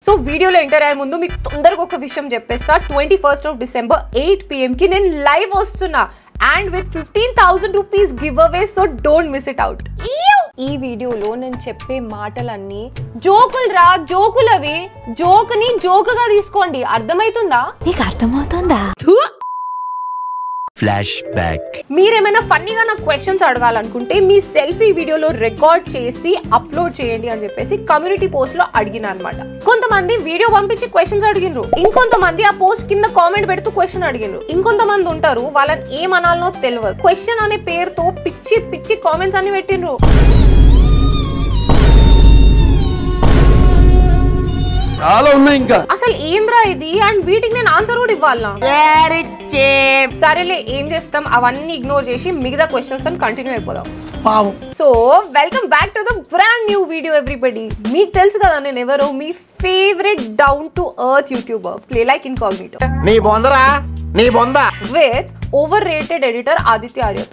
So వీడియోలో enter అయ్యే ముందు మీకు తొందరగా ఒక విషయం చెప్పేస్తా. 21st of December 8 PM కి నేను లైవ్ వస్తున్నా and with 15,000 rupees give away. So don't miss it out. ఈ వీడియోలో నేను చెప్పే మాటలన్నీ జోకులు రా, జోకులు అవి. జోక్ ని జోకుగా తీసుకోండి. అర్థమవుతుందా? నీకు అర్థమవుతుందా? Flash back. మీరేమైనా ఫన్నీగా నాకు క్వశ్చన్స్ అడగాలనుకుంటే మీ సెల్ఫీ వీడియోలో రికార్డ్ చేసి అప్లోడ్ చేయండి అని చెప్పేసి కమ్యూనిటీ పోస్ట్ లో అడిగిన అనమాట. కొంతమంది వీడియో పంపించి క్వశ్చన్స్ అడిగినరు, ఇంకొంతమంది ఆ పోస్ట్ కింద కామెంట్ పెడుతూ క్వశ్చన్ అడిగినరు, ఇంకొంతమంది ఉంటారు వాళ్ళని ఏమనాలనో తెలియదు, క్వశ్చన్ అనే పేరుతో పిచ్చి పిచ్చి కామెంట్స్ అన్ని పెట్టినరు. చాలా ఉన్నాయి ఇంకా. అసలు ఏంద్రా ఇది? అండ్ వీటికి నేను ఆన్సర్ కూడా ఇవ్వాలా? సరేలే, ఏం చేస్తాం, అవన్నీ ఇగ్నోర్ చేసి మిగతా క్వశ్చన్స్ తో కంటిన్యూ అయిపోదాం. So welcome back to the brand new video everybody. మీకు తెలుసు కదా నేను ఎవరో, మీ favourite down to earth YouTuber play like incognito with over rated editor Aditya Arya.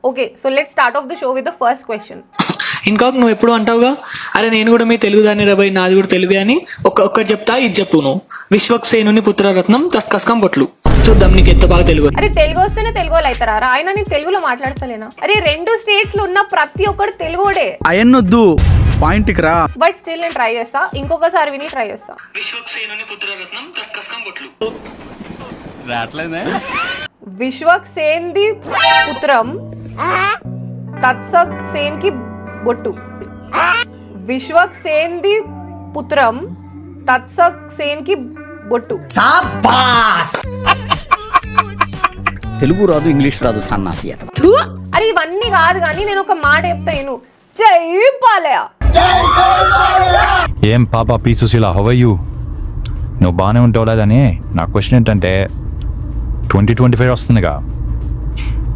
Okay, so let's start off the show with the first question. ఇంకా నువ్వు ఎప్పుడు అంటావుగా, అరే నేను కూడా మీ తెలుగు దాన్ని రాబాయి, నాది కూడా తెలుగే అని. ఒక్కటి చెప్తా, ఇది చెప్పు నువ్వు. విశ్వక్సేనుని పుత్రరత్నం తస్కస్కం పొట్లు. చూద్దాం నీకు ఎంత బాగా తెలుగు. అరే తెలుగు వస్తేనే తెలుగు వాళ్ళు అవుతారా? ఆయన నేను తెలుగులో మాట్లాడతలేనా? అరే రెండు స్టేట్స్ లో ఉన్న ప్రతి ఒక్కడు తెలుగుడే. అయన్నొద్దు, పాయింట్ కి రా. బట్ స్టిల్ నేను ట్రై చేస్తా, ఇంకొకసారి విని ట్రై చేస్తా. విశ్వక్సేనుని పుత్రరత్నం తస్కస్కం పొట్లు. విశ్వక్సేన్ ది పుత్రం తత్సక్సేన్ కి బొట్టు. విశ్వక్సేన్ ది పుత్రం తత్సక్సేన్ కి బొట్టు. తెలుగు రాదు, ఇంగ్లీష్ రాదు, సన్నాసి. అరే ఇవన్నీ కాదు కానీ నేను ఒక మాట చెప్తాను. జై బాలయ్య. ఏం పాప పీసుశీల, హౌ ఆర్ యు? నువ్వు బాగానే ఉంటావు లేదని నా క్వశ్చన్ ఏంటంటే 2025 వస్తుందిగా,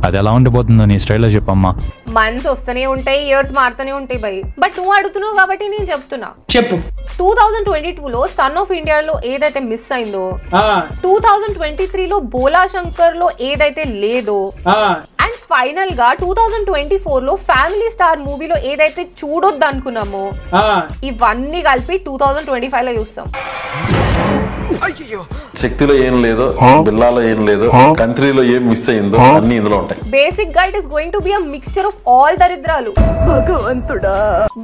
అది ఎలా ఉండిపోతుందో నీ స్టైల్లో చెప్పమ్మా. మంత్స్ వస్తూనే ఉంటాయి, ఇయర్స్ మారుతూనే ఉంటాయి భయ్. బట్ నువ్వు అడుగుతున్నావు కాబట్టి నేను చెప్తున్నా. చెప్పు. 2022లో సన్ ఆఫ్ ఇండియాలో ఏదైతే మిస్ అయిందో, 2023లో బోలా శంకర్ లో ఏదైతే లేదో, అండ్ ఫైనల్ గా 2024లో ఫ్యామిలీ స్టార్ మూవీలో ఏదైతే చూడొద్దు అనుకున్నామో, ఇవన్నీ కలిపి 2025 లో చూస్తాం. శక్తిలో ఏం లేదో, బిల్లాలో ఏం లేదో, కంట్రీలో ఏం మిస్ అయిందో అన్ని ఇందులో ఉంటాయి. బేసిక్ గా it is going to be a mixture of all దరిద్రాలు. భగవంతుడా,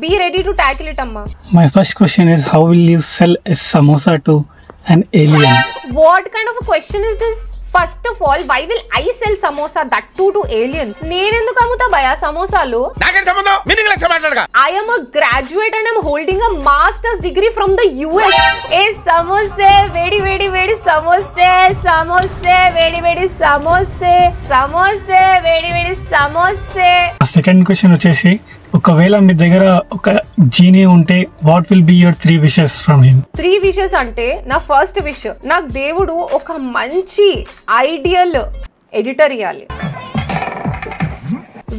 be ready to tackle it అమ్మా. My first question is, how will you sell a samosa to an alien? What kind of a question is this? First of all, why will I sell samosa, that too to aliens? నేనెందుకు అమ్ముతా భయ సమోసాలు? I am a graduate and I'm holding a master's degree from the US. ఏ సమోసే వేడి వేడి వేడి సమోసే, సమోసే వేడి వేడి సమోసే, సమోసే వేడి వేడి సమోసే. సెకండ్ క్వశ్చన్ వచ్చేసి, ఒకవేళ మీ దగ్గర ఒక జీనీ ఉంటే what will be your 3 wishes from him? 3 wishes అంటే నా ఫస్ట్ విష్, నాకు దేవుడు ఒక మంచి ఐడియల్ ఎడిటర్ ఇవ్వాలి.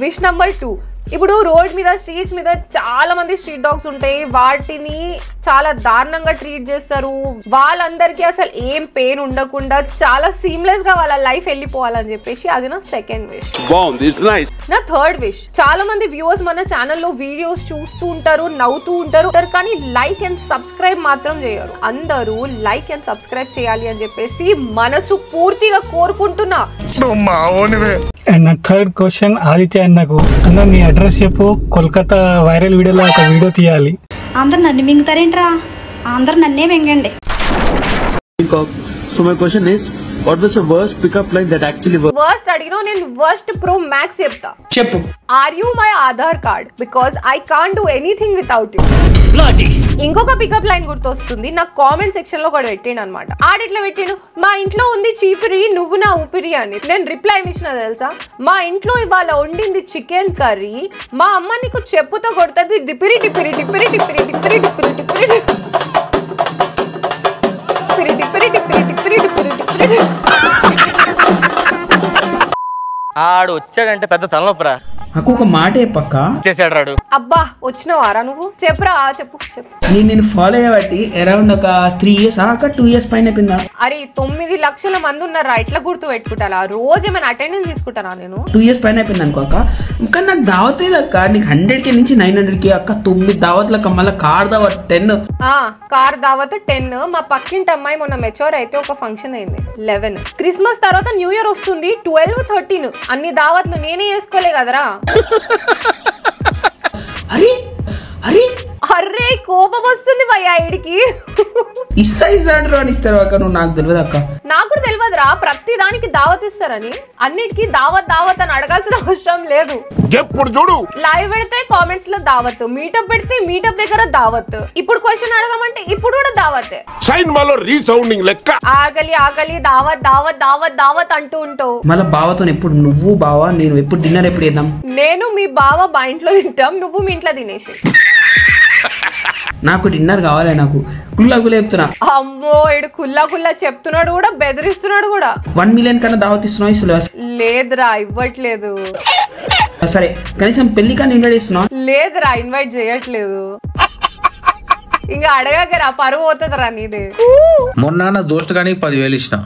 విష్ నంబర్ 2, ఇప్పుడు రోడ్ మీద స్ట్రీట్స్ మీద చాలా మంది స్ట్రీట్ డాగ్స్ ఉంటాయి, వాటిని చాలా దారుణంగా ట్రీట్ చేస్తారు. వాళ్ళందరికీ అసలు ఏం పెయిన్ ఉండకుండా చాలా సీమ్లెస్ గా వాళ్ళ లైఫ్ వెళ్ళిపోవాలని చెప్పేసి అది నా సెకండ్ విష్. నా థర్డ్ విష్, చాలా మంది వ్యూవర్స్ మన ఛానల్లో వీడియోస్ చూస్తూ ఉంటారు, నవ్వుతూ ఉంటారు, కానీ లైక్ అండ్ సబ్స్క్రైబ్ మాత్రం చేయరు. అందరూ లైక్ అండ్ సబ్స్క్రైబ్ చేయాలి అని చెప్పేసి మనసు పూర్తిగా కోరుకుంటున్నా. అండ్ నా థర్డ్ క్వశ్చన్ ఆదిత్య అన్నకు, అన్న నీ అడ్రస్ చెప్పు, కోల్కతా వైరల్ వీడియోలో ఒక వీడియో తీయాలి. అందరు నన్ను మింగుతారేంట్రా? అందరు నన్నే మింగండి. So my question is, what was the worst pickup line that actually worked? Worst అడిగినా నేను వర్స్ట్ ప్రో మ్యాక్స్ చెప్తా. చెప్పు. Are you my Aadhaar card? Because I can't do anything without you. ఇంకొక పికప్ లైన్ గుర్తొస్తుంది, నాకు కామెంట్ సెక్షన్ లో కూడా పెట్టిండు అనమాట. ఆడిట్లా పెట్టిండు, మా ఇంట్లో ఉంది చీపిరి, నువ్వు నా ఊపిరి అని. నేను రిప్లై ఇచ్చిన తెలుసా, మా ఇంట్లో ఇవాళ వండింది చికెన్ కర్రీ, మా అమ్మ నీకు చెప్పుతో కొడుతుంది డిపిరి డిపిరి డిపిరి డిపిరి డిపిరి డిపిరి డిపిరి డిపిరి డిపిరి డిపిరి డిపిరి డిపిరి. ఆడు వచ్చాడంటే పెద్ద తలనొప్పరా. నాకు ఒక మాట చెప్పక్క. అబ్బా వచ్చినవారా నువ్వు? చెప్పురా, చెప్పు. నేను ఫాలో అయ్యబట్టి అరౌండ్ ఒక 3 years అక్క 2 years పైన పిందా. అరే 9 లక్షల మంది ఉన్నారా, ఎట్లా గుర్తు పెట్టుకుంటా? రోజు ఏమైనా అటెండెన్స్ తీసుకుంటానా నేను? 2 years పైన అయిపోయింది అనుకో అక్క. ఇంకా నాకు దావత్ అక్క, నీకు 100K నుంచి 900K అక్క. 9 దావత్లకు మళ్ళీ కార్ దావత్ 10. కార్ దావత్ 10. మా పక్కింటి అమ్మాయి మొన్న మెచ్యూర్ అయితే ఒక ఫంక్షన్ అయింది 11. క్రిస్మస్ తర్వాత న్యూ ఇయర్ వస్తుంది 12, 13. అన్ని దావత్లు నేనే చేసుకోలే కదరా. అరే కోపం వస్తుంది భయ్యా ఇడికి. ఇస్తారు అక్క, నువ్వు నాకు తెలియదు అక్క. నాకు కూడా తెలియదురా, ప్రతి దానికి దావత్ ఇస్తారని. అన్నిటికీ దావత్ అని అడగాల్సిన అవసరం లేదు. ఎప్పుడు చూడు లైవ్ పెడితే కామెంట్స్ లో దావత్, మీటప్ పెడితే మీటప్ దగ్గర దావత్. ఇప్పుడు క్వశ్చన్ అడగమంటే ఇప్పుడు కూడా దావతే. సైన్ మాలో రీసౌండింగ్ లెక్క. ఆగలి దావత్ అంటూ ఉంటావు. మళ్ళీ బావతో ఎప్పుడు నువ్వు బావా నేను ఎప్పుడు డిన్నర్ ఎప్పుడు చేద్దాం? నేను మీ బావ మా ఇంట్లో తింటాం, నువ్వు మీ ఇంట్లో తినేసి. నాకు డిన్నర్ కావాలి, నాకు కుల్లా చెప్తున్నా. అమ్మో ఇడు కుల్లా చెప్తున్నాడు కూడా, బెదిరిస్తున్నాడు కూడా. 1 million కన్నా దావత్ ఇస్తున్నావు ఇస్తలేవా? లేదురా ఇవ్వట్లేదు. సరే కనీసం పెళ్లి కానీ ఇన్వైట్ చేస్తున్నావు? లేదురా ఇన్వైట్ చేయట్లేదు. ఇంకా అడగరా, పరువు పోతుందిరా నీది. మొన్న నా దోస్తు కానీ 10,000 ఇచ్చిన,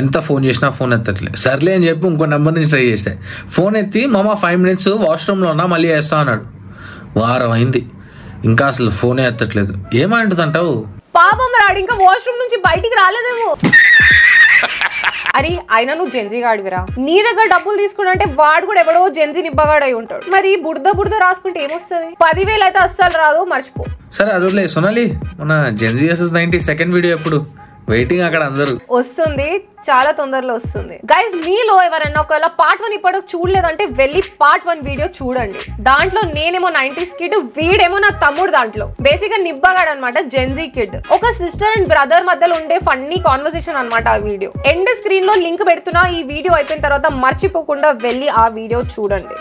ఎంత ఫోన్ చేసినా ఫోన్ ఎత్తట్లే. సర్లే అని చెప్పి ఇంకో నెంబర్ నుంచి ట్రై చేస్తే ఫోన్ ఎత్తి మామ 5 minutes వాష్రూమ్లో ఉన్నా మళ్ళీ వేస్తా అన్నాడు. వారం అయింది ఇంకా అసలు ఫోనే ఎత్తట్లేదు. ఏమంటుందంటావు? పాపం రాడు, ఇంకా వాష్రూమ్ నుంచి బయటికి రాలేదేమో. అరే అయినా నువ్వు జెన్జీ గాడివిరా, నీ దగ్గర డబ్బులు తీసుకుంటే వాడు కూడా ఎవడో జెన్జీ నిబ్బగాడై ఉంటాడు. మరి బుడద రాసుకుంటే ఏమొస్తుంది? 10,000 అయితే అస్సలు రాదు, మర్చిపో. సరే అదొలే సోనాలి, మన జెన్జీ వర్సెస్ 90 సెకండ్ వీడియో ఎప్పుడు? వెయిటింగ్ అక్కడ అందరూ. వస్తుంది, చాలా తొందరలో వస్తుంది. గైస్ మీలో ఎవరైనా ఒకవేళ పార్ట్ 1 ఇప్పటికి చూడలేదంటే వెళ్ళి పార్ట్ 1 వీడియో చూడండి. దాంట్లో నేనేమో 90s కిడ్, వీడేమో నా తమ్ముడు. దాంట్లో బేసిక్ గా నిబ్బగాడు అనమాట, జెన్జీ కిడ్. ఒక సిస్టర్ అండ్ బ్రదర్ మధ్యలో ఉండే ఫన్నీ కాన్వర్సేషన్ అనమాట ఆ వీడియో. ఎండ్ స్క్రీన్ లో లింక్ పెడుతున్నా, ఈ వీడియో అయిపోయిన తర్వాత మర్చిపోకుండా వెళ్ళి ఆ వీడియో చూడండి.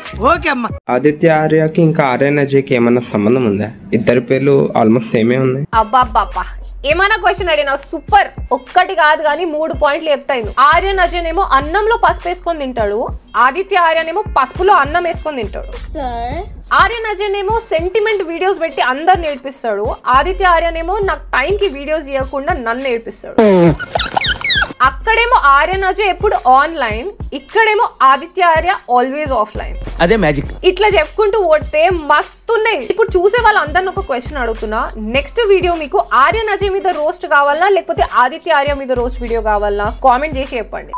ఆదిత్య ఆర్యకి ఇంకా ఆర్యన్ అజయ్కి ఏమన్నా సంబంధం ఉందా? ఇద్దరి పేర్లు ఆల్మోస్ట్ సేమే ఉన్నాయి. అబ్బాబ్బా ఏమైనా క్వశ్చన్ అడిగినా సూపర్. ఒక్కటి కాదు కానీ 3 పాయింట్లు చెప్తాను. ఆర్యన్ అజయ్ ఏమో అన్నంలో పసుపు వేసుకొని తింటాడు, ఆదిత్య ఆర్యన్ ఏమో పసుపులో అన్నం వేసుకొని తింటాడు. ఆర్యన్ అజయ్ ఏమో సెంటిమెంట్ వీడియోస్ పెట్టి అందరు నేర్పిస్తాడు, ఆదిత్య ఆర్యన్ ఏమో నాకు టైం కి వీడియోస్ ఇవ్వకుండా నన్ను నేర్పిస్తాడు. అక్కడేమో ఆర్యన్ అజయ్ ఎప్పుడు ఆన్లైన్, ఇక్కడేమో ఆదిత్య ఆర్య ఆల్వేస్ ఆఫ్లైన్. అదే మ్యాజిక్. ఇట్లా చెప్పుకుంటూ ఓడితే మస్తున్నాయి. ఇప్పుడు చూసే వాళ్ళందరిని ఒక క్వశ్చన్ అడుగుతున్నా, నెక్స్ట్ వీడియో మీకు ఆర్యన్ అజయ్ మీద రోస్ట్ కావాలా లేకపోతే ఆదిత్య ఆర్య మీద రోస్ట్ వీడియో కావాలా? కామెంట్ చేసి చెప్పండి.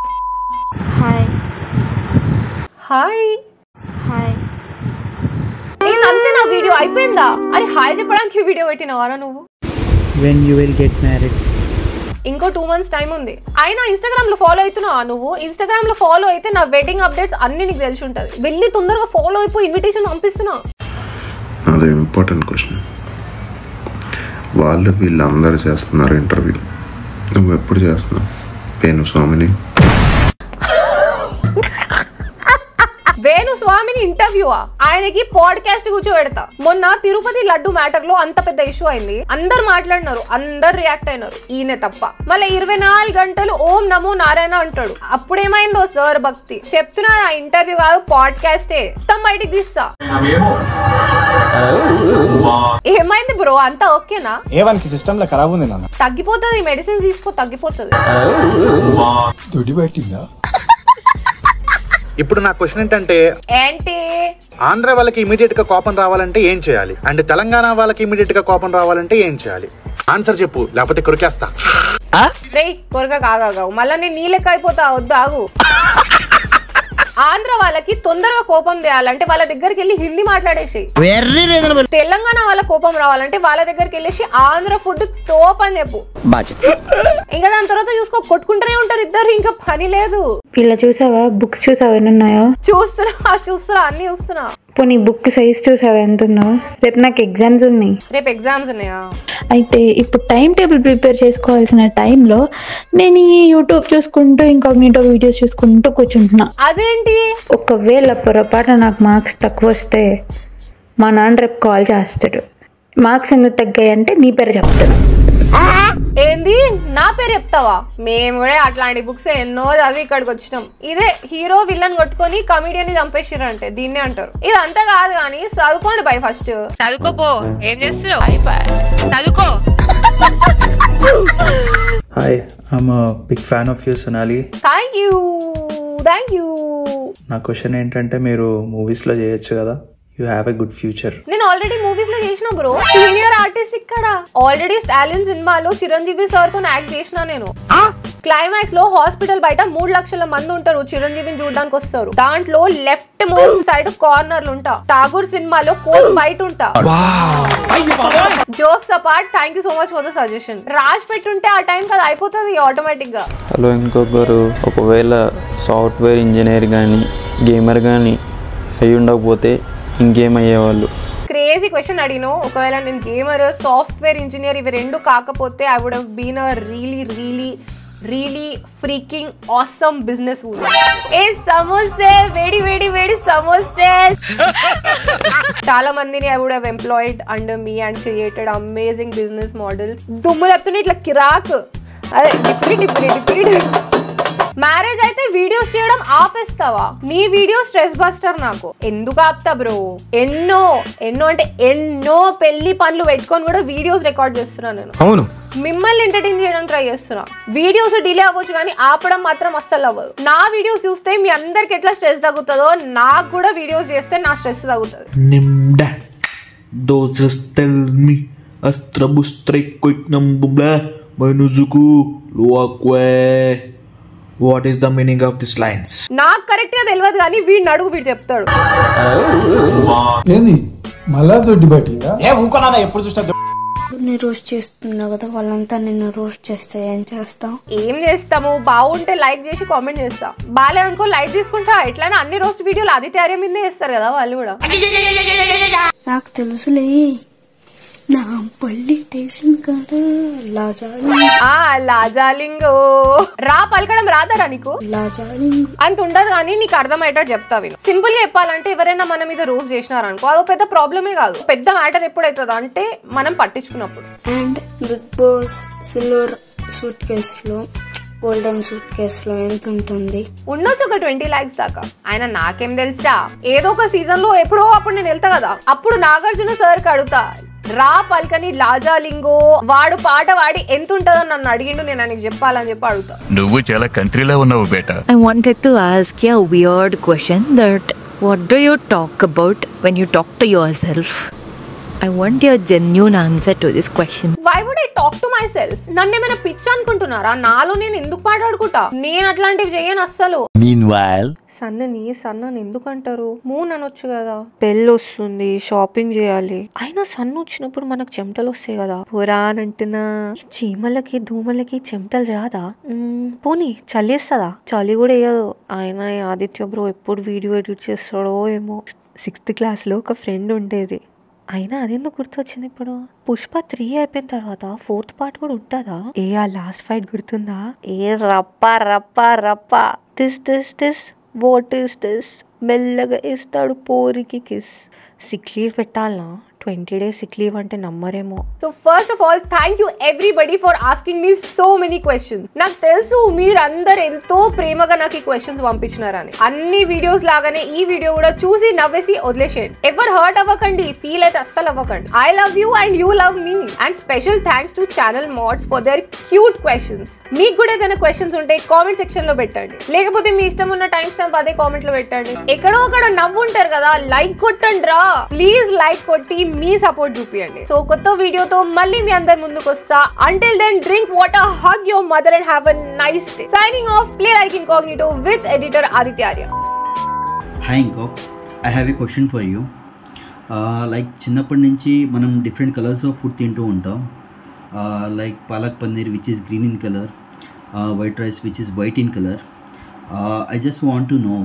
హాయ్ నేను అంతే, నా వీడియో అయిపోయిందా? అరే హాయ్ చెప్పడానికి వీడియో పెట్టినవారా నువ్వు? When you will get married? ఇంకో 2 months టైం ఉంది. అయినా ఇన్స్టాగ్రామ్ లో ఫాలో అవుతున్నావా నువ్వు? ఇన్స్టాగ్రామ్ లో ఫాలో అయితే నా వెడ్డింగ్ అప్డేట్స్ అన్ని నీకు తెలిసి ఉంటది. వెళ్ళి తొందరగా ఫాలో అయిపోయి ఇన్విటేషన్ పంపిస్తున్నా. అది ఇంపార్టెంట్ క్వశ్చన్. వాళ్ళు వీళ్ళందరూ చేస్తున్నారు ఇంటర్వ్యూ, నువ్వు ఎప్పుడు చేస్తున్నావు? వేణుస్వామిని వేణుస్వామిని ఇంటర్వ్యూవా? ఆయనకి పాడ్కాస్ట్ కూర్చోబెడతా. మొన్న తిరుపతి లడ్డు మ్యాటర్ లో అంత పెద్ద ఇష్యూ అయింది, అందరు మాట్లాడినారు, అందరు రియాక్ట్ అయినారు, ఈయన తప్ప. మళ్ళీ 24 గంటలు ఓం నమో నారాయణ అంటాడు. అప్పుడేమైందో సార్ భక్తి చెప్తున్నా, ఆ ఇంటర్వ్యూ కాదు పాడ్కాస్టే. తమ బయటికి తీస్తా. ఏమైంది బ్రో, అంతా ఓకేనా? ఏవానికి సిస్టమ్ లో ఖరాబ్ ఉంది నాన్న. తగ్గిపోతుంది, మెడిసిన్స్ తీసుకో తగ్గిపోతుంది. ఇప్పుడు నా క్వశ్చన్ ఏంటంటే, ఆంధ్ర వాళ్ళకి ఇమీడియట్ గా కోపం రావాలంటే ఏం చేయాలి, అండ్ తెలంగాణ వాళ్ళకి ఇమీడియట్ గా కోపం రావాలంటే ఏం చేయాలి? ఆన్సర్ చెప్పు, లేకపోతే కొరికేస్తా. రే కొరగా కాగావు, మళ్ళా నేను నీ లెక్క అయిపోతా. వద్దు ఆగు. ఆంధ్ర వాళ్ళకి తొందరగా కోపం తేయాలంటే వాళ్ళ దగ్గరికి వెళ్ళి హిందీ మాట్లాడేసి, తెలంగాణ వాళ్ళ కోపం రావాలంటే వాళ్ళ దగ్గరికి వెళ్ళేసి ఆంధ్ర ఫుడ్ తోప్ అని చెప్పు. ఇంకా దాని తర్వాత చూసుకో, కొట్టుకుంటూనే ఉంటారు ఇద్దరు, ఇంకా పని లేదు. ఇలా చూసావా? బుక్స్ చూసావా ఎన్ని ఉన్నాయో? చూస్తున్నా అన్ని చూస్తున్నా. పోనీ బుక్ సైజ్ చూసావా ఎంత ఉందో? రేపు నాకు ఎగ్జామ్స్ ఉన్నాయి. రేపు ఎగ్జామ్స్ ఉన్నాయా? అయితే ఇప్పుడు టైం టేబుల్ ప్రిపేర్ చేసుకోవాల్సిన టైంలో నేను ఈ యూట్యూబ్ చూసుకుంటూ ఇంకాగ్నిటో వీడియోస్ చూసుకుంటూ కూర్చుంటున్నా. అదేంటి? ఒకవేళ పొరపాటు నాకు మార్క్స్ తక్కువ వస్తే మా నాన్న రేపు కాల్ చేస్తాడు, మార్క్స్ ఎందుకు తగ్గాయి అంటే నీ పేరు చెప్తాను. ఏంది నా పేరు చెప్తావా? మేము కూడా అట్లాంటి బుక్స్ ఎన్నో చదివి ఇక్కడికి వచ్చినాం. ఇదే హీరో విలన్ కొట్టుకొని కమిడియన్ ని చంపేసిర్రు అంటే దీన్నే అంటారు. ఇదంతా కాదు కానీ చదువుకోండి బై. ఫస్ట్ చదువుకోపో. ఏం చేస్తున్నావు? చదువుకో. Hi, I'm a big fan of you, Sonali. Thank you. నా క్వశ్చన్ ఏంటంటే మీరు మూవీస్ లో చేయొచ్చు కదా, you have a good future. నేను ఆల్రెడీ మూవీస్ లో చేసిన బ్రో, సీనియర్ ఆర్టిస్ట్ ఇక్కడ. ఆల్రెడీ స్టాలిన్ సినిమాలో చిరంజీవి సార్ తో యాక్ట్ చేసిన నేను. క్లైమాక్స్ లో హాస్పిటల్ బయట 3 లక్షల మంది ఉంటారు, చిరంజీవిని చూడడానికి వస్తారు. దాంట్లో లెఫ్ట్ మోస్ట్ సైడ్ కార్నర్ ఉంటా. ఠాగూర్ సినిమాలో కోట్ బయట ఉంటా. Jokes apart, thank you so much for the suggestion. Raj పెట్టుంటే ఆ టైం కదా అయిపోతుంది ఆటోమేటిక్ గా. హలో, ఇంకొకరు ఒకవేళ సాఫ్ట్వేర్ ఇంజనీర్ కానీ గేమర్ కానీ అయి ఉండకపోతే ఇంకేమయ్యేవాళ్ళు? Crazy question అడిగినావు. ఒకవేళ నేను గేమర్, సాఫ్ట్వేర్ ఇంజనీర్ ఇవి రెండు కాకపోతే I would have been a really freaking awesome business women. ఏ సమోసే, వేడి సమోసే. చాలా మందిని I would have employed under me and created amazing business models. దుమ్ము లేపుతున్నా ఇట్లా కిరాక్. అదే డిప్రీ. మ్యారేజ్ అయితే వీడియోస్ చేయడం ఆపేస్తావా? నీ వీడియో స్ట్రెస్ బస్టర్. నాకు ఎందుకు ఆపుతా బ్రో? ఎన్నో అంటే ఎన్నో పెళ్లి పనులు పెట్టుకొని కూడా వీడియోస్ రికార్డ్ చేస్తున్నా నేను. అవును, మిమ్మల్ని ఎంటర్టైన్ చేయడం ట్రై చేస్తున్నా. వీడియోస్ డిలే అవ్వచ్చు కానీ ఆపడం మాత్రం అస్సలు అవ్వదు. నా వీడియోస్ చూస్తే మీ అందరికి ఎట్లా స్ట్రెస్ తగ్గుతుందో నాకు కూడా వీడియోస్ చేస్తే నా స్ట్రెస్ తగ్గుతుంది. What is the meaning of these lines? నాకు కరెక్ట్ గా తెలియదు కానీ వీడిని అడుగు, వీడు చెప్తాడు. ఏంది మళ్ళా దొడ్డి బట్టిందా? ఏ ఊకోనా, ఎప్పుడు చూసినా నీ రోస్ట్ చేస్తున్నావు కదా, వాళ్ళంతా నిన్ను రోస్ట్ చేస్తే ఏం చేస్తావు? ఏం చేస్తాము? బాగుంటే లైక్ చేసి కామెంట్ చేస్తా, బాలే అనుకో లైక్ తీసుకుంటా. ఎట్లయినా అన్ని రోస్ట్ వీడియోలు ఆదిత్య ఆర్య మీదే చేస్తారు కదా వాళ్ళు కూడా. నాకు తెలుసులే, నా పల్లి టేషన్ కాడ లాజాలింగ్ రా పలకడం రాదరా నీకు? లాజాలింగ్ అంత ఉండదు కానీ నీకు అర్థమయ్యేటట్టు చెప్తా విను. సింపుల్ గా చెప్పాలంటే ఎవరైనా మన మీద రోజు చేసినారనుకో అదో పెద్ద ప్రాబ్లమే కాదు. పెద్ద మ్యాటర్ ఎప్పుడైతుంది అంటే మనం పట్టించుకున్నప్పుడు. And Bigg Boss silver suit కేసులో, గోల్డెన్ సూట్ కేసులో ఎంత ఉంటుంది? ఉండొచ్చు ఒక 20 lakhs దాకా. ఆయన నాకేం తెలుసా, ఏదో ఒక సీజన్ లో ఎప్పుడో అప్పుడు నేను వెళ్తా కదా, అప్పుడు నాగార్జున సార్ కి అడుగుతా, రా పల్కని లాజాలింగో వాడు పాట వాడి ఎంత ఉంటుందో నన్ను అడిగిండు, నేను ఆయనకి చెప్పాలని చెప్పి అడుగుతా. నువ్వు చాలా కంట్రీలో ఉన్నావు బేటా. I wanted to ask you a weird question that what do you talk about when you talk to yourself? I want your genuine answer to this question. Why would I talk to myself? నన్ను ఏమైనా పిచ్చి అనుకుంటున్నారా? నాలో నేను ఎందుకు మాట్లాడుకుంటా? నేను అట్లాంటివి చేయను అస్సలు. Meanwhile, సన్నని ఎందుకు అంటారు? మూన్ అనొచ్చు కదా. పెళ్ళి వస్తుంది, షాపింగ్ చేయాలి, అయినా సన్న వచ్చినప్పుడు మనకు చెమటలు వస్తాయి కదా. పురా అని అంటున్నా. చీమలకి దూమలకి చెమటలు రాదా? పోనీ చలిస్తుందా? చలి కూడా వేయదు. ఆయన ఆదిత్య బ్రో ఎప్పుడు వీడియో ఎడిట్ చేస్తాడో ఏమో. 6th class లో ఒక ఫ్రెండ్ ఉండేది, అయినా అదెందుకు గుర్తొచ్చింది ఇప్పుడు? పుష్ప 3 అయిపోయిన తర్వాత 4th part కూడా ఉంటుందా? ఆ లాస్ట్ ఫైట్ గుర్తుందా? రప్ప దిస్ వాట్ ఇస్ దిస్, మెల్లగా ఇస్తాడు పోరికి కిస్. సిక్ లీవ్ పెట్టాలనా? 20 days sick leave అంటే నమ్మరేమో. So first of all thank you everybody for asking me so many questions. నాకు తెలుసు మీరందరు ఎంతో ప్రేమగా నాకు ఈ క్వశ్చన్స్ పంపించినారని. అన్ని వీడియోస్ లాగానే ఈ వీడియో కూడా చూసి నవ్వేసి వదిలేసేయండి. ఎవరు హర్ట్ అవ్వకండి, ఫీల్ అయితే అస్సలు అవ్వకండి. I love you and you love me. And special thanks to channel modes for their cute questions. మీకు కూడా ఏదైనా క్వశ్చన్స్ ఉంటే కామెంట్ సెక్షన్ లో పెట్టండి, లేకపోతే మీ ఇష్టం ఉన్న టైం స్టాంప్ అదే కామెంట్ లో పెట్టండి. ఎక్కడో అక్కడ నవ్వుంటారు కదా, లైక్ కొట్టండి రా ప్లీజ్. లైక్ కొట్టి మీ సపోర్ట్ చూపియండి. సో కొత్త వీడియోతో మళ్ళీ మీ అందరి ముందుకు వస్తా. Until then, drink water, hug your mother and have a nice day. Signing off, play like incognito with editor Aditya Arya. Hi Incognito, I have a question for you. Like చిన్నప్పటి నుంచి మనం different colours of food తింటూ ఉంటాం. Like palak paneer which is green in color, white rice which is white in color. I just want to know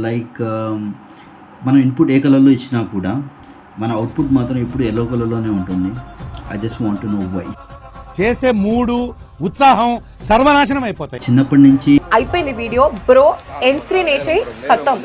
like మనం input ఏ కలర్లో ఇచ్చినా కూడా మన అవుట్పుట్ మాత్రం ఎప్పుడు ఎల్లో కలర్లోనే ఉంటుంది. I just want to know why. చేసే మూడు ఉత్సాహం సర్వనాశనం అయిపోతాయి. చిన్నప్పటి నుంచి అయిపోయింది వీడియో బ్రో. ఎండ్ స్క్రీన్ వేసి ఖతం.